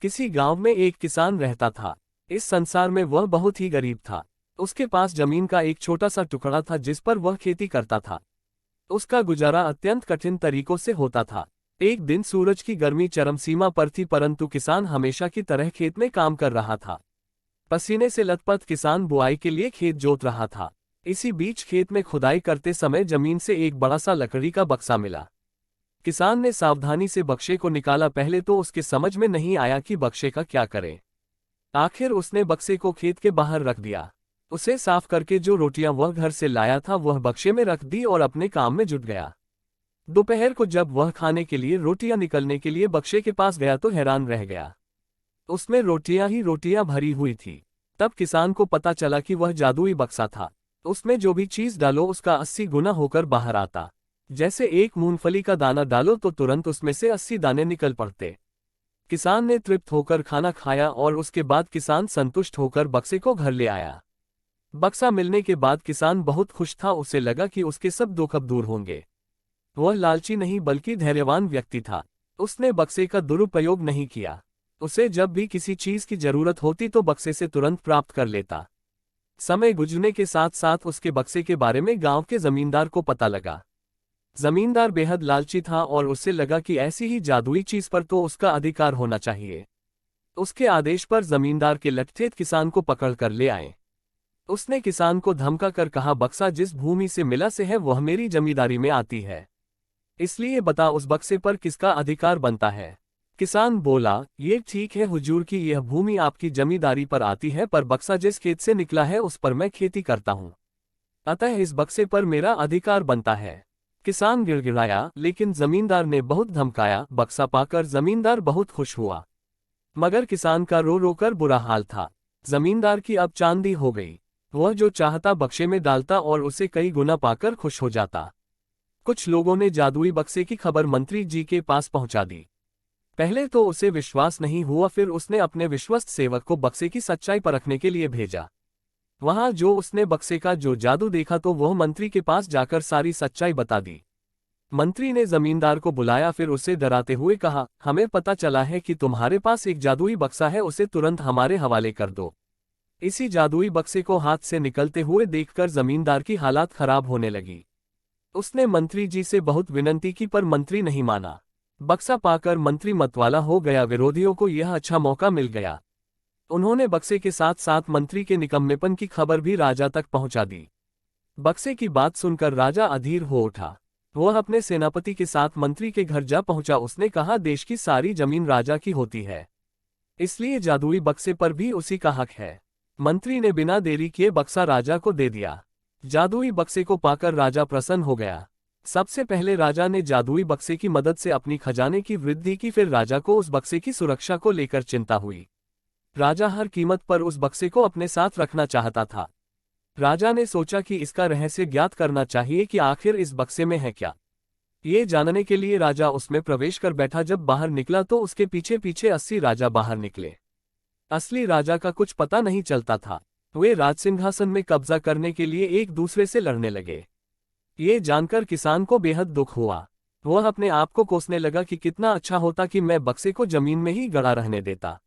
किसी गांव में एक किसान रहता था। इस संसार में वह बहुत ही गरीब था। उसके पास जमीन का एक छोटा सा टुकड़ा था जिस पर वह खेती करता था। उसका गुजारा अत्यंत कठिन तरीकों से होता था। एक दिन सूरज की गर्मी चरम सीमा पर थी, परंतु किसान हमेशा की तरह खेत में काम कर रहा था। पसीने से लथपथ किसान बुआई के लिए खेत जोत रहा था। इसी बीच खेत में खुदाई करते समय जमीन से एक बड़ा सा लकड़ी का बक्सा मिला। किसान ने सावधानी से बक्से को निकाला। पहले तो उसके समझ में नहीं आया कि बक्से का क्या करे। आखिर उसने बक्से को खेत के बाहर रख दिया। उसे साफ करके जो रोटियां वह घर से लाया था वह बक्से में रख दी और अपने काम में जुट गया। दोपहर को जब वह खाने के लिए रोटियां निकलने के लिए बक्से के पास गया तो हैरान रह गया। उसमें रोटियां ही रोटियां भरी हुई थी। तब किसान को पता चला कि वह जादुई बक्सा था। उसमें जो भी चीज डालो उसका 80 गुना होकर बाहर आता। जैसे एक मूंगफली का दाना डालो तो तुरंत उसमें से 80 दाने निकल पड़ते। किसान ने तृप्त होकर खाना खाया और उसके बाद किसान संतुष्ट होकर बक्से को घर ले आया। बक्सा मिलने के बाद किसान बहुत खुश था। उसे लगा कि उसके सब दुख अब दूर होंगे। वह लालची नहीं बल्कि धैर्यवान व्यक्ति था। उसने बक्से का दुरुपयोग नहीं किया। उसे जब भी किसी चीज की जरूरत होती तो बक्से से तुरंत प्राप्त कर लेता। समय गुजरने के साथ साथ उसके बक्से के बारे में गांव के जमींदार को पता लगा। जमींदार बेहद लालची था और उसे लगा कि ऐसी ही जादुई चीज पर तो उसका अधिकार होना चाहिए। उसके आदेश पर जमींदार के लठेत किसान को पकड़ कर ले आए। उसने किसान को धमका कर कहा, बक्सा जिस भूमि से मिला से है वह मेरी जमींदारी में आती है, इसलिए बता उस बक्से पर किसका अधिकार बनता है। किसान बोला, ये ठीक है हुजूर की यह भूमि आपकी जमींदारी पर आती है, पर बक्सा जिस खेत से निकला है उस पर मैं खेती करता हूँ, अतः इस बक्से पर मेरा अधिकार बनता है। किसान गिड़गिड़ाया, लेकिन जमींदार ने बहुत धमकाया। बक्सा पाकर जमींदार बहुत खुश हुआ, मगर किसान का रो रो कर बुरा हाल था। जमींदार की अब चांदी हो गई। वह जो चाहता बक्से में डालता और उसे कई गुना पाकर खुश हो जाता। कुछ लोगों ने जादुई बक्से की खबर मंत्री जी के पास पहुंचा दी। पहले तो उसे विश्वास नहीं हुआ, फिर उसने अपने विश्वस्त सेवक को बक्से की सच्चाई परखने के लिए भेजा। वहां जो उसने बक्से का जो जादू देखा तो वह मंत्री के पास जाकर सारी सच्चाई बता दी। मंत्री ने जमींदार को बुलाया, फिर उसे डराते हुए कहा, हमें पता चला है कि तुम्हारे पास एक जादुई बक्सा है, उसे तुरंत हमारे हवाले कर दो। इसी जादुई बक्से को हाथ से निकलते हुए देखकर जमींदार की हालात खराब होने लगी। उसने मंत्री जी से बहुत विनती की पर मंत्री नहीं माना। बक्सा पाकर मंत्री मतवाला हो गया। विरोधियों को यह अच्छा मौका मिल गया। उन्होंने बक्से के साथ साथ मंत्री के निकम्मेपन की खबर भी राजा तक पहुंचा दी। बक्से की बात सुनकर राजा अधीर हो उठा। वह अपने सेनापति के साथ मंत्री के घर जा पहुंचा। उसने कहा, देश की सारी जमीन राजा की होती है, इसलिए जादुई बक्से पर भी उसी का हक है। मंत्री ने बिना देरी किए बक्सा राजा को दे दिया। जादुई बक्से को पाकर राजा प्रसन्न हो गया। सबसे पहले राजा ने जादुई बक्से की मदद से अपनी खजाने की वृद्धि की, फिर राजा को उस बक्से की सुरक्षा को लेकर चिंता हुई। राजा हर कीमत पर उस बक्से को अपने साथ रखना चाहता था। राजा ने सोचा कि इसका रहस्य ज्ञात करना चाहिए कि आखिर इस बक्से में है क्या। ये जानने के लिए राजा उसमें प्रवेश कर बैठा। जब बाहर निकला तो उसके पीछे पीछे 80 राजा बाहर निकले। असली राजा का कुछ पता नहीं चलता था। वे राजसिंहासन में कब्जा करने के लिए एक दूसरे से लड़ने लगे। ये जानकर किसान को बेहद दुख हुआ। वह अपने आप को कोसने लगा कि कितना अच्छा होता कि मैं बक्से को जमीन में ही गड़ा रहने देता।